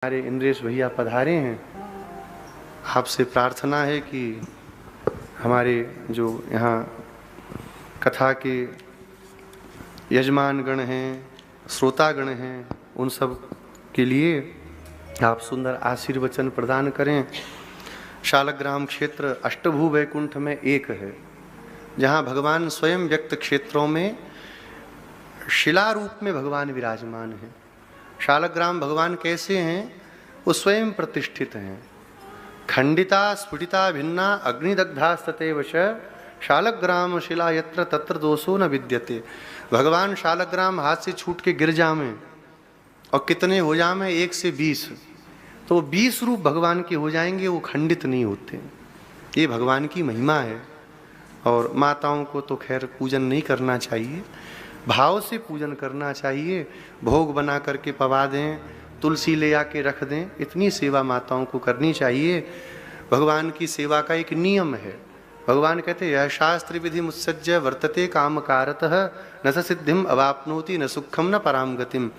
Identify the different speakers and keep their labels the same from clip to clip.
Speaker 1: हमारे इंद्रेश भैया पधारे हैं। आपसे प्रार्थना है कि हमारे जो यहाँ कथा के यजमान गण हैं, श्रोतागण हैं, उन सब के लिए आप सुंदर आशीर्वचन प्रदान करें। शालग्राम क्षेत्र अष्टभू वैकुंठ में एक है, जहाँ भगवान स्वयं व्यक्त क्षेत्रों में शिला रूप में भगवान विराजमान हैं। शालग्राम भगवान कैसे हैं? वो स्वयं प्रतिष्ठित हैं। खंडिता स्फुटिता भिन्ना अग्निदग्धास्ततेव च शालग्राम शिला यत्र तत्र दोषो न विद्यते। भगवान शालग्राम हाथ से छूट के गिर जामें और कितने हो जामें 1 से 20, तो 20 रूप भगवान के हो जाएंगे, वो खंडित नहीं होते। ये भगवान की महिमा है। और माताओं को तो खैर पूजन नहीं करना चाहिए, भाव से पूजन करना चाहिए। भोग बना करके पवा दें, तुलसी ले आके रख दें, इतनी सेवा माताओं को करनी चाहिए। भगवान की सेवा का एक नियम है। भगवान कहते हैं, यह शास्त्र विधि मुत्सज्य वर्तते कामकारतः न स सिद्धिम अवाप्नोति न सुखम न पराम गतिम।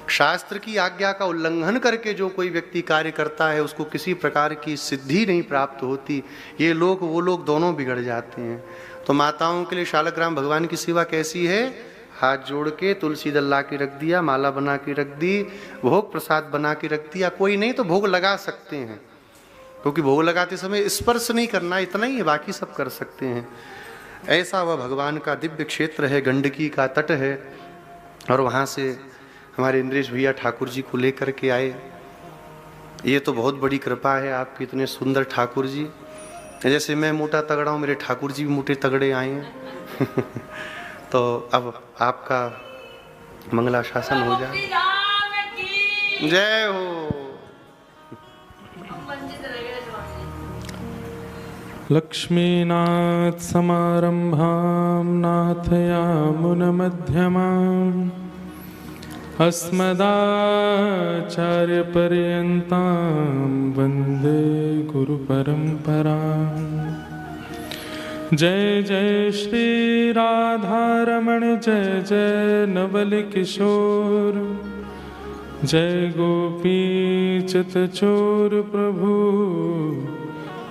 Speaker 1: शास्त्र की आज्ञा का उल्लंघन करके जो कोई व्यक्ति कार्य करता है, उसको किसी प्रकार की सिद्धि नहीं प्राप्त होती। ये लोग वो लोग दोनों बिगड़ जाते हैं। तो माताओं के लिए शालग्राम भगवान की सेवा कैसी है? हाथ जोड़ के तुलसी दल ला के रख दिया, माला बना के रख दी, भोग प्रसाद बना के रख दिया। कोई नहीं तो भोग लगा सकते हैं, क्योंकि भोग लगाते समय स्पर्श नहीं करना, इतना ही है, बाकी सब कर सकते हैं। ऐसा वह भगवान का दिव्य क्षेत्र है, गंडकी का तट है। और वहाँ से हमारे इंद्रेश भैया ठाकुर जी को लेकर के आए। ये तो बहुत बड़ी कृपा है आपकी, इतने सुंदर ठाकुर जी। जैसे मैं मोटा तगड़ा हूँ, मेरे ठाकुर जी भी मोटे तगड़े आए हैं। तो अब आपका मंगलाशासन हो जाए। जय हो।
Speaker 2: लक्ष्मीनाथ समारंभां नाथयामुन मध्यमाम् अस्मदाचार्य पर्यन्तां वन्दे गुरु परम्पराम्। जय जय श्री राधारमण, जय जय नवल किशोर, जय गोपी चितचोर प्रभु,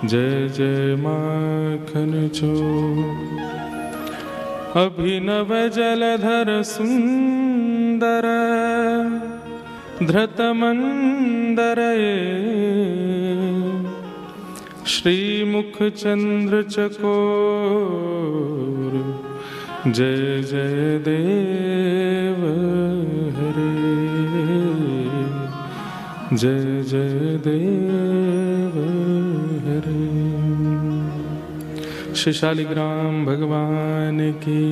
Speaker 2: जय जय माखन चोर। अभिनव जलधर सुंदर धृतमंदर श्रीमुख चंद्र चकोर, जय जय देव हरे, जय जय देव हरे। श्री शालिग्राम भगवान की,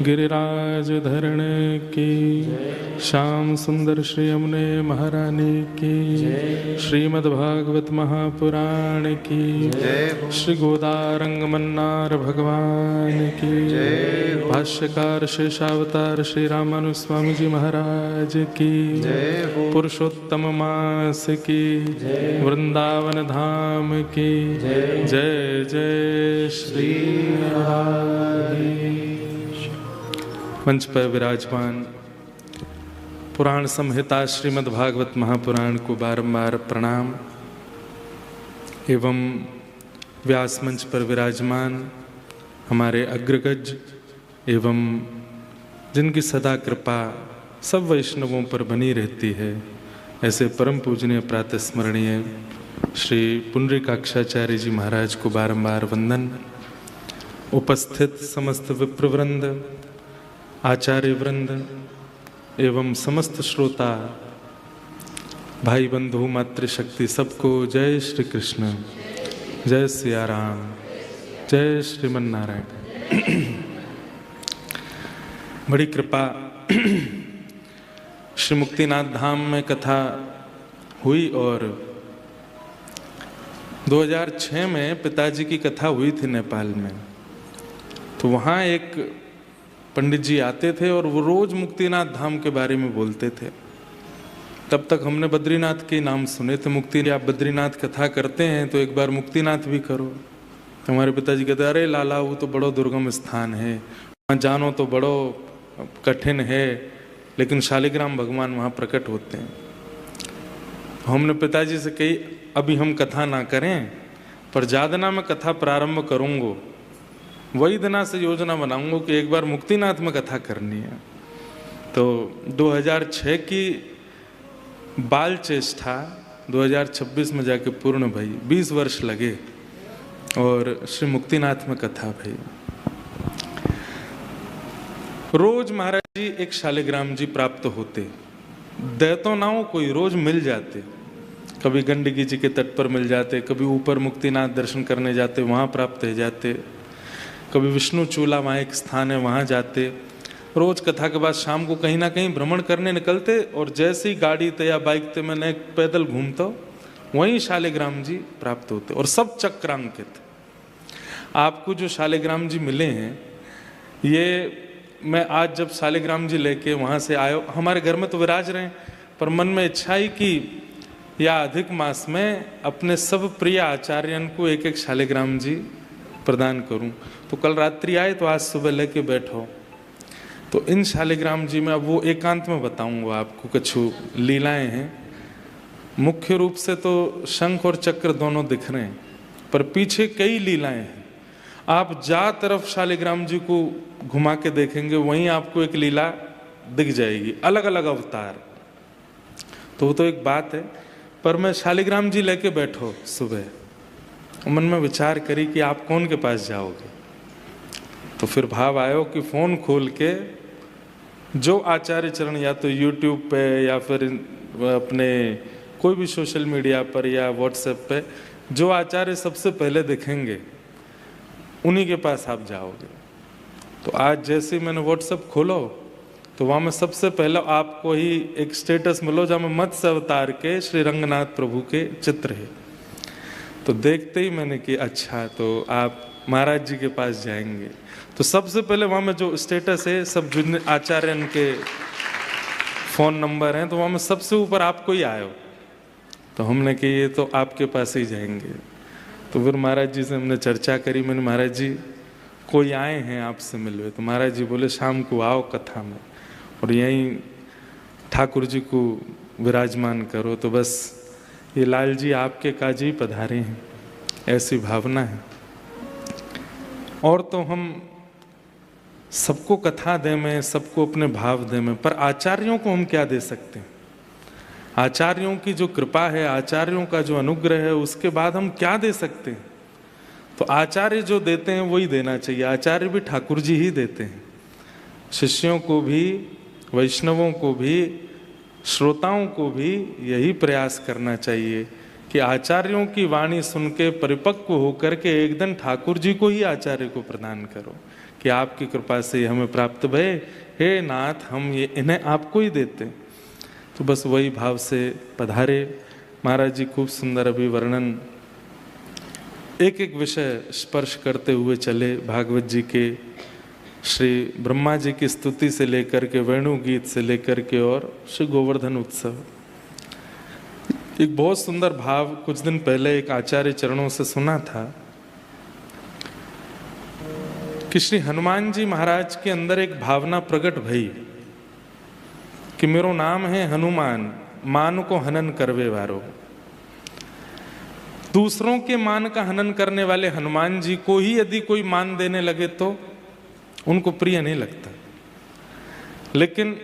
Speaker 2: गिरिराज धरण की, श्याम सुंदर श्री यमुने महारानी की, श्रीमद्भागवत महापुराण की, श्री गोदारंग मन्नार भगवान की, भाष्यकार शेषावतार श्री रामानुज स्वामी जी महाराज की, पुरुषोत्तम मास की, वृंदावन धाम की, जय जय श्री हरि। मंच पर विराजमान पुराण संहिता श्रीमद् भागवत महापुराण को बारंबार प्रणाम एवं व्यास मंच पर विराजमान हमारे अग्रगज एवं जिनकी सदा कृपा सब वैष्णवों पर बनी रहती है, ऐसे परम पूजनीय प्रातः स्मरणीय श्री पुंडरीकाक्षाचार्य जी महाराज को बारंबार वंदन। उपस्थित समस्त विप्रवृंद, आचार्य वृंद एवं समस्त श्रोता भाई बंधु मातृशक्ति सबको जय श्री कृष्ण, जय सिया राम, जय श्रीमन नारायण। बड़ी कृपा श्री मुक्तिनाथ धाम में कथा हुई और 2006 में पिताजी की कथा हुई थी नेपाल में। तो वहाँ एक पंडित जी आते थे और वो रोज मुक्तिनाथ धाम के बारे में बोलते थे। तब तक हमने बद्रीनाथ के नाम सुने थे। मुक्ति, आप बद्रीनाथ कथा करते हैं तो एक बार मुक्तिनाथ भी करो। तो हमारे पिताजी कहते, अरे लाला वो तो बड़ो दुर्गम स्थान है, वहाँ जानो तो बड़ो कठिन है, लेकिन शालिग्राम भगवान वहाँ प्रकट होते हैं। तो हमने पिताजी से कही अभी हम कथा ना करें, पर जादना में कथा प्रारंभ करूँगा, वही दिना से योजना बनाऊंगा कि एक बार मुक्तिनाथ में कथा करनी है। तो 2006 की बाल चेष्टा 2026 में जाके पूर्ण भई, 20 वर्ष लगे और श्री मुक्तिनाथ में कथा भई। रोज महाराज जी एक शालिग्राम जी प्राप्त होते, दैतो नाओ कोई रोज मिल जाते, कभी गंडकी जी के तट पर मिल जाते, कभी ऊपर मुक्तिनाथ दर्शन करने जाते वहाँ प्राप्त हो जाते, कभी विष्णु चूला वहाँ एक स्थान है वहाँ जाते। रोज कथा के बाद शाम को कहीं ना कहीं भ्रमण करने निकलते और जैसे ही गाड़ी थे या बाइक थे मैंने पैदल घूमता वहीं शालिग्राम जी प्राप्त होते और सब चक्रांकित। आपको जो शालिग्राम जी मिले हैं, ये मैं आज जब शालिग्राम जी लेके वहाँ से आयो, हमारे घर में तो विराज रहे हैं, पर मन में इच्छा ही कि या अधिक मास में अपने सब प्रिय आचार्यन को एक एक शालिग्राम जी प्रदान करूं। तो कल रात्रि आए तो आज सुबह लेके बैठो। तो इन शालिग्राम जी में अब वो एकांत में बताऊंगा आपको, कुछ लीलाएं हैं। मुख्य रूप से तो शंख और चक्र दोनों दिख रहे हैं, पर पीछे कई लीलाएं हैं। आप जा तरफ शालिग्राम जी को घुमा के देखेंगे वहीं आपको एक लीला दिख जाएगी, अलग अलग अवतार। तो वो तो एक बात है, पर मैं शालिग्राम जी लेके बैठो सुबह, मन में विचार करी कि आप कौन के पास जाओगे। तो फिर भाव आयो कि फोन खोल के जो आचार्य चरण या तो यूट्यूब पे या फिर अपने कोई भी सोशल मीडिया पर या व्हाट्सएप पे जो आचार्य सबसे पहले दिखेंगे उन्हीं के पास आप जाओगे। तो आज जैसे मैंने व्हाट्सएप खोलो तो वहाँ में सबसे पहले आपको ही एक स्टेटस मिलो जहाँ में मत्स्य अवतार के श्री रंगनाथ प्रभु के चित्र है। तो देखते ही मैंने कि अच्छा तो आप महाराज जी के पास जाएंगे। तो सबसे पहले वहाँ में जो स्टेटस है सब जिन आचार्यन के फ़ोन नंबर हैं, तो वहाँ में सबसे ऊपर आपको ही आयो। तो हमने कि ये तो आपके पास ही जाएंगे। तो फिर महाराज जी से हमने चर्चा करी, मैंने महाराज जी कोई आए हैं आपसे मिलवे। तो महाराज जी बोले शाम को आओ कथा में और यहीं ठाकुर जी को विराजमान करो। तो बस ये लाल जी आपके काज ही पधारे हैं, ऐसी भावना है। और तो हम सबको कथा दे में, सबको अपने भाव दे में, पर आचार्यों को हम क्या दे सकते हैं? आचार्यों की जो कृपा है, आचार्यों का जो अनुग्रह है, उसके बाद हम क्या दे सकते हैं? तो आचार्य जो देते हैं वही देना चाहिए। आचार्य भी ठाकुर जी ही देते हैं। शिष्यों को भी, वैष्णवों को भी, श्रोताओं को भी यही प्रयास करना चाहिए कि आचार्यों की वाणी सुन के परिपक्व होकर के एक दिन ठाकुर जी को ही आचार्य को प्रदान करो कि आपकी कृपा से हमें प्राप्त भय, हे नाथ हम ये इन्हें आपको ही देते। तो बस वही भाव से पधारे महाराज जी। खूब सुंदर अभी वर्णन, एक एक विषय स्पर्श करते हुए चले। भागवत जी के श्री ब्रह्मा जी की स्तुति से लेकर के वेणु गीत से लेकर के और श्री गोवर्धन उत्सव। एक बहुत सुंदर भाव कुछ दिन पहले एक आचार्य चरणों से सुना था कि श्री हनुमान जी महाराज के अंदर एक भावना प्रकट भई कि मेरो नाम है हनुमान, मान को हनन करवे वारो। दूसरों के मान का हनन करने वाले हनुमान जी को ही यदि कोई मान देने लगे तो उनको प्रिय नहीं लगता। लेकिन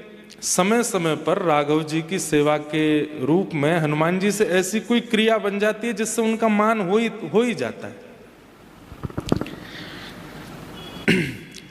Speaker 2: समय समय पर राघव जी की सेवा के रूप में हनुमान जी से ऐसी कोई क्रिया बन जाती है जिससे उनका मान हो ही जाता है।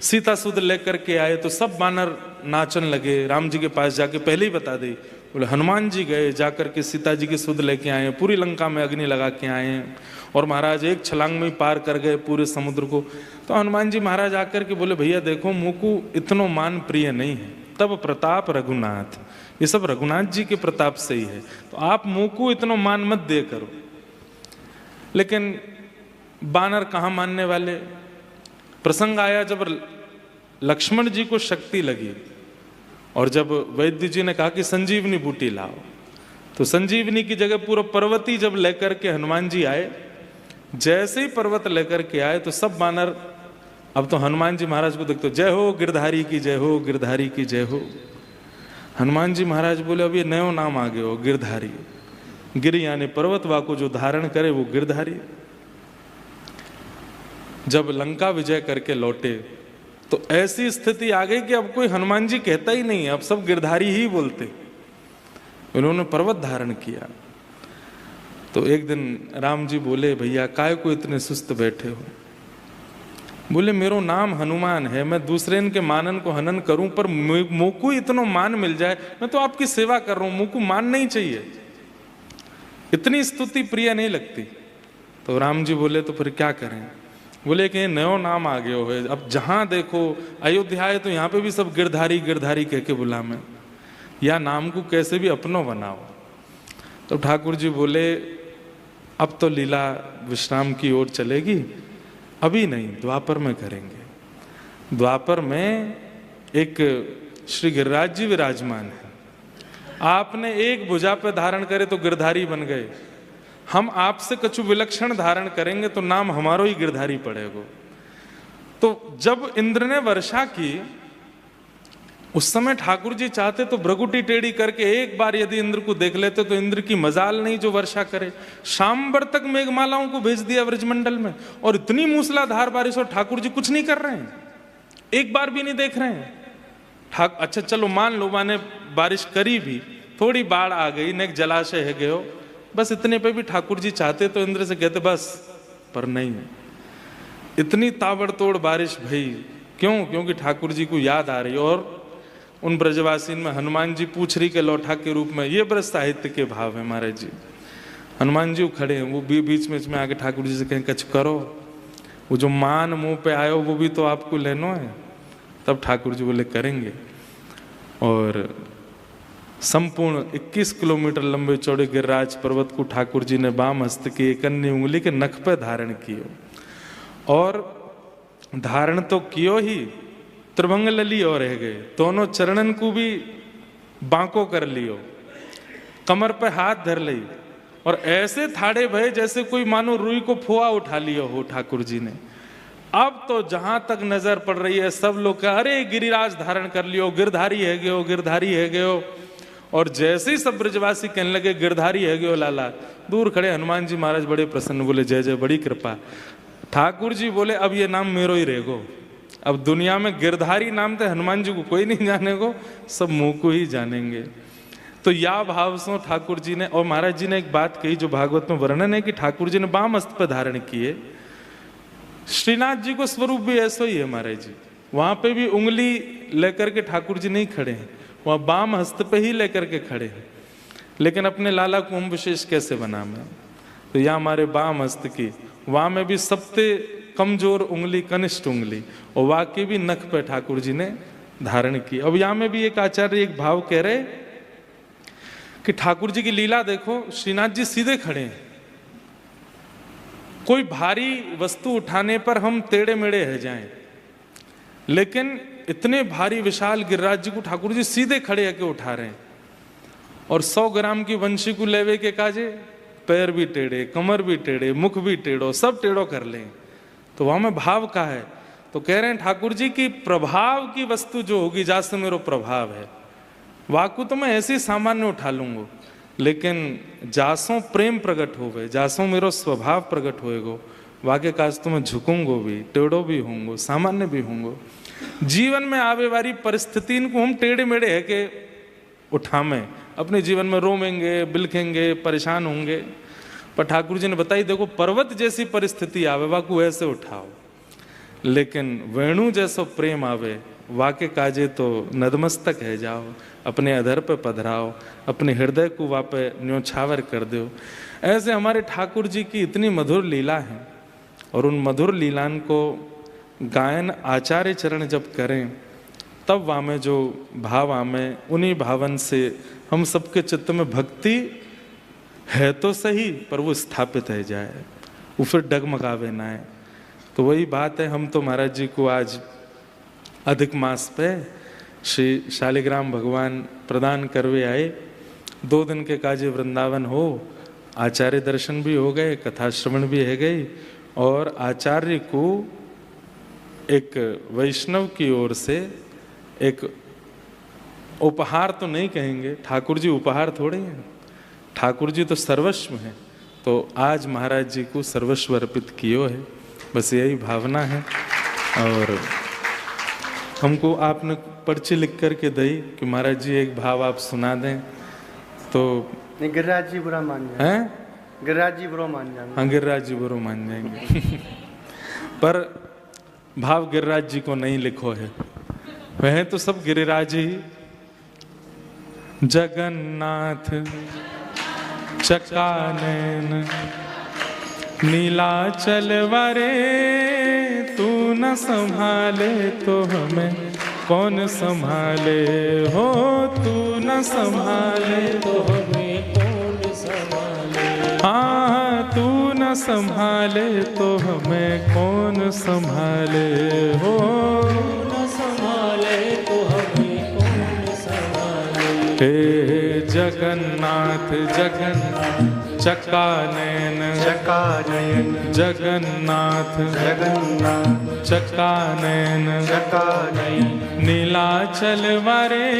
Speaker 2: सीता सुध लेकर के आए तो सब वानर नाचन लगे। राम जी के पास जाके पहले ही बता दी, बोले हनुमान जी गए जाकर के सीता जी की सुध लेके आए, पूरी लंका में अग्नि लगा के आए हैं और महाराज एक छलांग में ही पार कर गए पूरे समुद्र को। तो हनुमान जी महाराज आकर के बोले भैया देखो मुझको इतनो मान प्रिय नहीं है, तब प्रताप रघुनाथ, ये सब रघुनाथ जी के प्रताप से ही है, तो आप मुझको इतना मान मत दे करो। लेकिन बानर कहाँ मानने वाले। प्रसंग आया जब लक्ष्मण जी को शक्ति लगी और जब वैद्य जी ने कहा कि संजीवनी बूटी लाओ, तो संजीवनी की जगह पूरा पर्वत ही जब लेकर के हनुमान जी आए, जैसे ही पर्वत लेकर के आए तो सब बानर अब तो हनुमान जी महाराज को देखते, जय हो गिरधारी की जय हो, गिरधारी की जय हो। हनुमान जी महाराज बोले अब ये नयो नाम आ गए हो गिरधारी। गिरि यानी पर्वत, वाको जो धारण करे वो गिरधारी। जब लंका विजय करके लौटे तो ऐसी स्थिति आ गई कि अब कोई हनुमान जी कहता ही नहीं, अब सब गिरधारी ही बोलते। उन्होंने पर्वत धारण किया। तो एक दिन राम जी बोले, भैया काय को इतने सुस्त बैठे हो? बोले मेरो नाम हनुमान है, मैं दूसरे इनके मानन को हनन करूं, पर मोको इतना मान मिल जाए, मैं तो आपकी सेवा कर रहा हूं, मोको मान नहीं चाहिए, इतनी स्तुति प्रिय नहीं लगती। तो राम जी बोले तो फिर क्या करें? बोले कि नयो नाम आ गया है, अब जहां देखो अयोध्या है तो यहाँ पे भी सब गिरधारी गिरधारी कह के बुलावे, या नाम को कैसे भी अपनो बनाओ। तो ठाकुर जी बोले अब तो लीला विश्राम की ओर चलेगी, अभी नहीं, द्वापर में करेंगे। द्वापर में एक श्री गिरिराज जी विराजमान है, आपने एक भुजा पे धारण करे तो गिरधारी बन गए, हम आपसे कछु विलक्षण धारण करेंगे तो नाम हमारो ही गिरधारी पड़ेगा। तो जब इंद्र ने वर्षा की उस समय ठाकुर जी चाहते तो भ्रगुटी टेढ़ी करके एक बार यदि इंद्र को देख लेते तो इंद्र की मजाल नहीं जो वर्षा करे। शाम भर तक मेघमालाओं को भेज दिया ब्रजमंडल में, और इतनी मूसलाधार बारिश, और ठाकुर जी कुछ नहीं कर रहे हैं, एक बार भी नहीं देख रहे हैं। अच्छा चलो मान लो माने बारिश करी भी, थोड़ी बाढ़ आ गई, नेक जलाशय है गयो, बस इतने पे भी ठाकुर जी चाहते तो इंद्र से कहते बस, पर नहीं, इतनी ताबड़तोड़ बारिश भई। क्यों? क्योंकि ठाकुर जी को याद आ रही। और उन ब्रजवासीन में हनुमान जी पूछ रही के लौठा के रूप में, ये ब्रज साहित्य के भाव है महाराज जी। हनुमान जी खड़े हैं, वो बीच में आके ठाकुर जी से कहें कछ करो, वो जो मान मुंह पे आयो वो भी तो आपको लेनो है। तब ठाकुर जी बोले करेंगे। और संपूर्ण 21 किलोमीटर लंबे चौड़े गिरिराज पर्वत को ठाकुर जी ने बाम हस्त की एक अन्य उंगली के नख पे धारण कियो, और धारण तो कियो ही, त्रिभंग लली और रह गए, दोनों चरणन को भी बांको कर लियो, कमर पे हाथ धर ली, और ऐसे थाड़े भय जैसे कोई मानो रुई को फुआ उठा लियो हो ठाकुर जी ने। अब तो जहां तक नजर पड़ रही है सब लोग कह अरे गिरिराज धारण कर लियो, गिरधारी है गयो, गिरधारी है गयो। और जैसे ही सब ब्रजवासी कहने लगे गिरधारी है गयो लाला, दूर खड़े हनुमान जी महाराज बड़े प्रसन्न, बोले जय जय, बड़ी कृपा। ठाकुर जी बोले अब ये नाम मेरो ही रहेगो, अब दुनिया में गिरधारी नाम थे हनुमान जी को कोई नहीं जानेगो, सब मुंह को ही जानेंगे। तो या भाव से ठाकुर जी ने, और महाराज जी ने एक बात कही जो भागवत में वर्णन है कि ठाकुर जी ने बाम हस्त पर धारण किए। श्रीनाथ जी को स्वरूप भी ऐसा ही है महाराज जी, वहां पे भी उंगली लेकर के ठाकुर जी नहीं खड़े हैं, वहां बाम हस्त पे ही लेकर के खड़े हैं। लेकिन अपने लाला को हम विशेष कैसे बना में, तो यहाँ हमारे बाम हस्त की, वहां में भी सबसे कमजोर उंगली कनिष्ठ उंगली, और वाकई भी नख पे ठाकुर जी ने धारण की। अब यहाँ में भी एक आचार्य एक भाव कह रहे कि ठाकुर जी की लीला देखो, श्रीनाथ जी सीधे खड़े हैं, कोई भारी वस्तु उठाने पर हम टेढ़े मेढ़े रह जाएं, लेकिन इतने भारी विशाल गिरिराज जी को ठाकुर जी सीधे खड़े होकर उठा रहे हैं। और 100 ग्राम की वंशी को लेवे के काजे पैर भी टेढ़े, कमर भी टेढ़े, मुख भी टेढ़ो, सब टेढ़ो कर लें। तो वहां में भाव का है, तो कह रहे हैं ठाकुर जी की प्रभाव की वस्तु जो होगी, जासे मेरो प्रभाव है, वाकु तो मैं ऐसे ही सामान्य उठा लूंगा, लेकिन जासों प्रेम प्रकट हो गए, जासों मेरो स्वभाव प्रकट होएगो, वाके काज तो मैं झुकूंगो भी, टेढ़ो भी होंगो, सामान्य भी होंगो। जीवन में आवे वाली परिस्थिति को हम टेढ़े मेढ़े है के उठामें, अपने जीवन में रोवेंगे, बिलखेंगे, परेशान होंगे, पर ठाकुर जी ने बताई देखो पर्वत जैसी परिस्थिति आवे वाकू ऐसे उठाओ, लेकिन वेणु जैसो प्रेम आवे वाके काजे तो नतमस्तक है जाओ, अपने अधर पे पधराओ, अपने हृदय को वापे न्योछावर कर दो। ऐसे हमारे ठाकुर जी की इतनी मधुर लीला है, और उन मधुर लीलान को गायन आचार्य चरण जब करें तब वामे जो भाव आमे, उन्हीं भावन से हम सबके चित्त में भक्ति है तो सही, पर वो स्थापित है जाए, वो फिर डगमगावे ना है। तो वही बात है, हम तो महाराज जी को आज अधिक मास पे श्री शालिग्राम भगवान प्रदान करवे आए, 2 दिन के काजे वृंदावन हो, आचार्य दर्शन भी हो गए, कथा श्रवण भी है गई, और आचार्य को एक वैष्णव की ओर से एक उपहार तो नहीं कहेंगे, ठाकुर जी उपहार थोड़े हैं, ठाकुर जी तो सर्वस्व हैं, तो आज महाराज जी को सर्वस्व अर्पित कियो है, बस यही भावना है। और हमको आपने पर्ची लिख करके दी कि महाराज जी एक भाव आप सुना दें, तो
Speaker 1: नहीं गिरिराज जी बुरा मान जाएंगे।
Speaker 2: हैं?
Speaker 1: गिरिराज जी बुरा मान जाएंगे।
Speaker 2: हाँ, गिरिराज जी बुरा मान जाएंगे। पर भाव गिरिराज जी को नहीं लिखो है, वह तो सब गिरिराज ही। जगन्नाथ चकानन नीलाचल वरे, तू न संभाले तो हमें कौन संभाले हो, तू न संभाले तो हमें कौन संभाले। हाँ, तू न संभाले तो हमें कौन संभाले हो, न संभाले तो हमें कौन संभाले। हे जगन्नाथ जगन्नाथ चकानयन
Speaker 1: चकानयन
Speaker 2: जगन्नाथ
Speaker 1: जगन्नाथ
Speaker 2: चकानयन
Speaker 1: चकानयन
Speaker 2: नीलाचल वरे,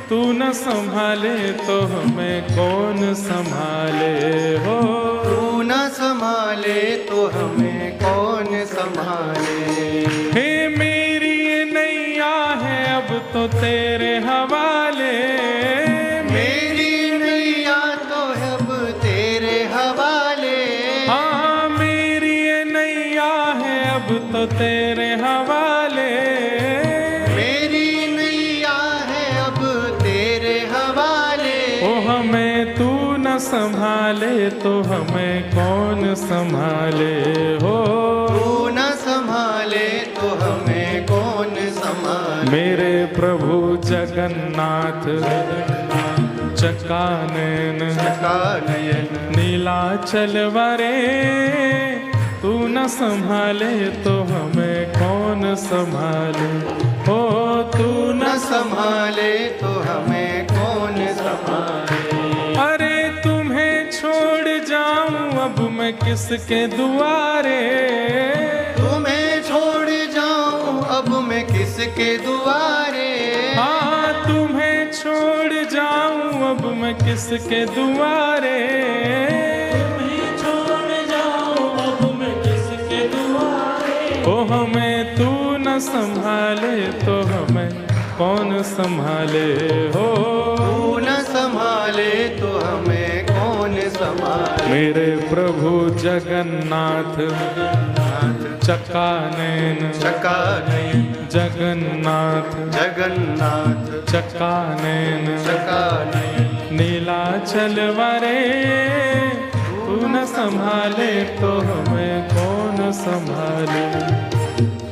Speaker 2: तू न संभाले तो हमें कौन संभाले हो,
Speaker 1: तू न संभाले तो हमें कौन संभाले।
Speaker 2: हे मेरी ये नैया है अब तो तेरे हवाले,
Speaker 1: मेरी नैया तो है अब तेरे हवाले।
Speaker 2: हाँ मेरी ये नैया है अब तो तेरे हवाले,
Speaker 1: मेरी नैया है अब तेरे हवाले।
Speaker 2: ओ हमें तू न संभाले तो हमें कौन संभाले हो,
Speaker 1: तू न संभाले तो हमें कौन संभाले।
Speaker 2: मेरे प्रभु जगन्नाथ चकानयन
Speaker 1: चकानयन
Speaker 2: नीलाचल वरे, तू न संभाले तो हमें कौन संभाले हो, तू
Speaker 1: न संभाले तो हमें कौन संभाले।
Speaker 2: अरे तुम्हें छोड़ जाऊं अब मैं किसके दुआरे,
Speaker 1: तुम्हें छोड़ जाऊं अब मैं किसके दुआरे।
Speaker 2: हाँ तुम्हें छोड़ जाऊं अब मैं किसके दुआरे, तुम्हें छोड़ जाऊं अब मैं किसके दुआरे। ओ हमें तू न संभाले तो हमें कौन संभाले हो,
Speaker 1: तू न संभाले तो हमें कौन संभाले।
Speaker 2: मेरे प्रभु जगन्नाथ चकानयन
Speaker 1: चकानयन
Speaker 2: जगन्नाथ
Speaker 1: जगन्नाथ
Speaker 2: चकानयन
Speaker 1: चकानयन
Speaker 2: नीलाचल वरे, तू न संभाले तो हमें कौन संभाले,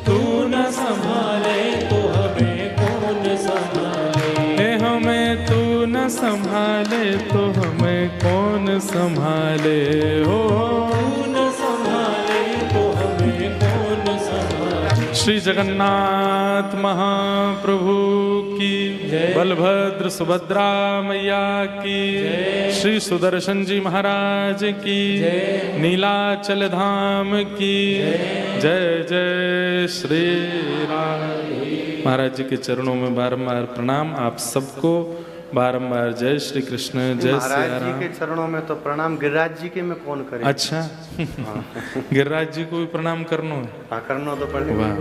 Speaker 2: तू न संभाले तो हमें कौन संभाले। हे हमें तू न संभाले तो हमें कौन संभाले हो, तू न संभाले तो हमें कौन संभाले। श्री जगन्नाथ महाप्रभु की बलभद्र सुभद्रा मैया की, श्री सुदर्शन जी महाराज की, नीलाचल धाम की जय जय श्री राम। महाराज जी के चरणों में बारंबार प्रणाम। आप सबको बारंबार जय श्री कृष्ण जय सिया
Speaker 1: महाराज जी
Speaker 2: राम।
Speaker 1: के चरणों में तो प्रणाम, गिरिराज जी के में कौन करे।
Speaker 2: अच्छा गिरिराज जी को भी प्रणाम करना है।
Speaker 1: हाँ करना तो पड़ेगा।
Speaker 2: वाह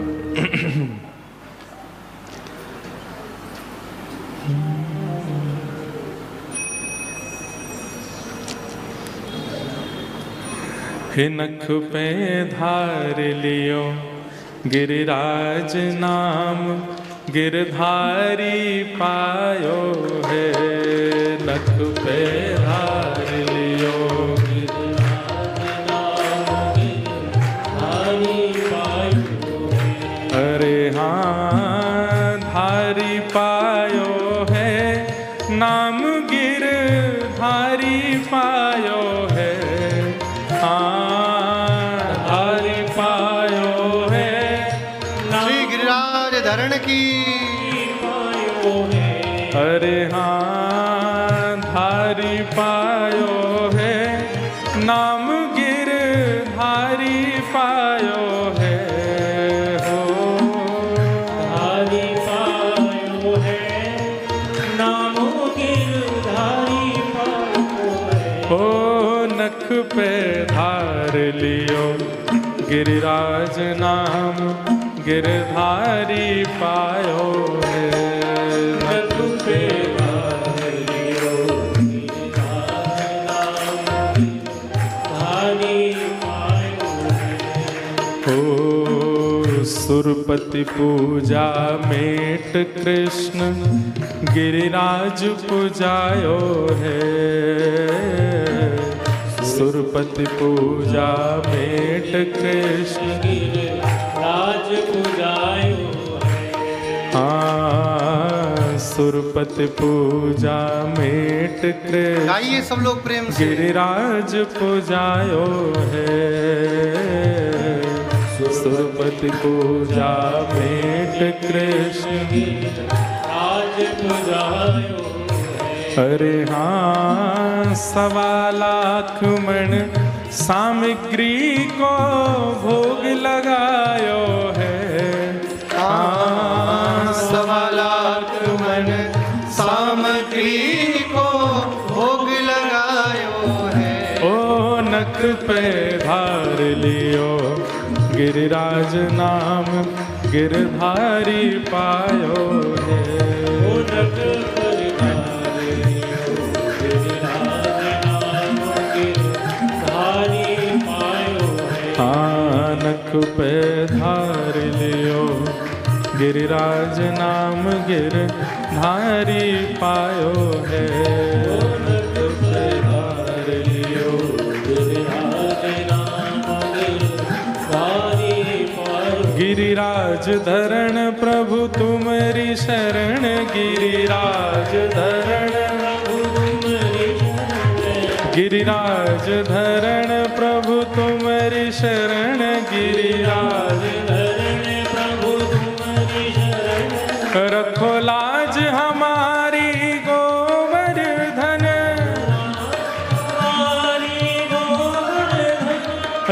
Speaker 2: हे नख पे धार लियो गिरिराज नाम, गिरधारी पायो है। नख पे धार लियो गिरिराज नाम, गिरधारी पायो है। अरे हाँ धारी पायो है, नाम गिरधारी पायो है।
Speaker 1: धरण की
Speaker 2: अरे हाँ धारी पायो है, नाम गिरधारी पायो है हो। धारी पायो है, नाम गिरधारी पायो नख पे धार लियो गिरिराज नाम गिरधारी पायो है। नख पे धार लियो गिरिराज नाम गिरधारी पायो है। ओ सुरपति पूजा मेट कृष्ण गिरिराज पुजायो है। सुरपति पूजा मेट कृष्ण गिरिराज पुजायो है। हाँ सुरपति पूजा मेट कृष्ण
Speaker 1: गाइए सब लोग प्रेम से।
Speaker 2: गिरिराज पुजायो है। सुरपति पूजा मेट कृष्ण गिरिराज पुजायो। अरे हाँ 1.25 लाख मण सामग्री को भोग लगायो है।
Speaker 1: हाँ 1.25 लाख मण सामग्री को भोग लगायो है।
Speaker 2: ओ नख पे धार लियो गिरिराज नाम गिरधारी पायो है। ओ नख पे धार लियो गिरिराज नाम गिरधारी पायो है। हाँ नख पे धार लियो गिरिराज नाम गिरधारी पायो है। ओ नख पे धार लियो गिरिराज नाम गिरधारी पायो। गिरिराज धरण प्रभु तुम्हारी शरण गिरिराज धरण गिरिराज धरण प्रभु तुम्हारी शरण गिरिराज धरण प्रभु तुम्हारी शरण। रखो लाज हमारी गोवर्धन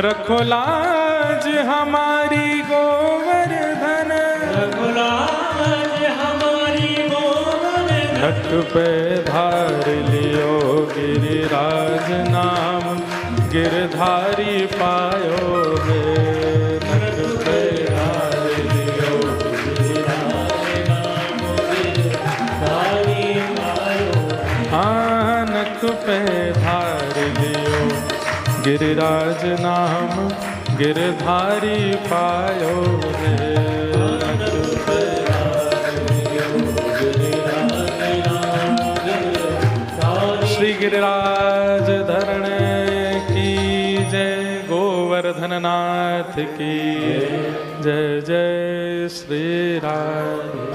Speaker 2: रखो लाज हमारी गोवर्धन। रखो लाज हमारी गोवर्धन। नख पे धार लियो गिरिराज नाम गिरधारी पायो है। नख पे धार लियो गिरिराज नाम गिरधारी पायो। हाँ नख पे धार लियो गिरिराज नाम गिरधारी पायो है। श्री गिरिराज धरण की जय। गोवर्धन नाथ की जय। जय श्री राम।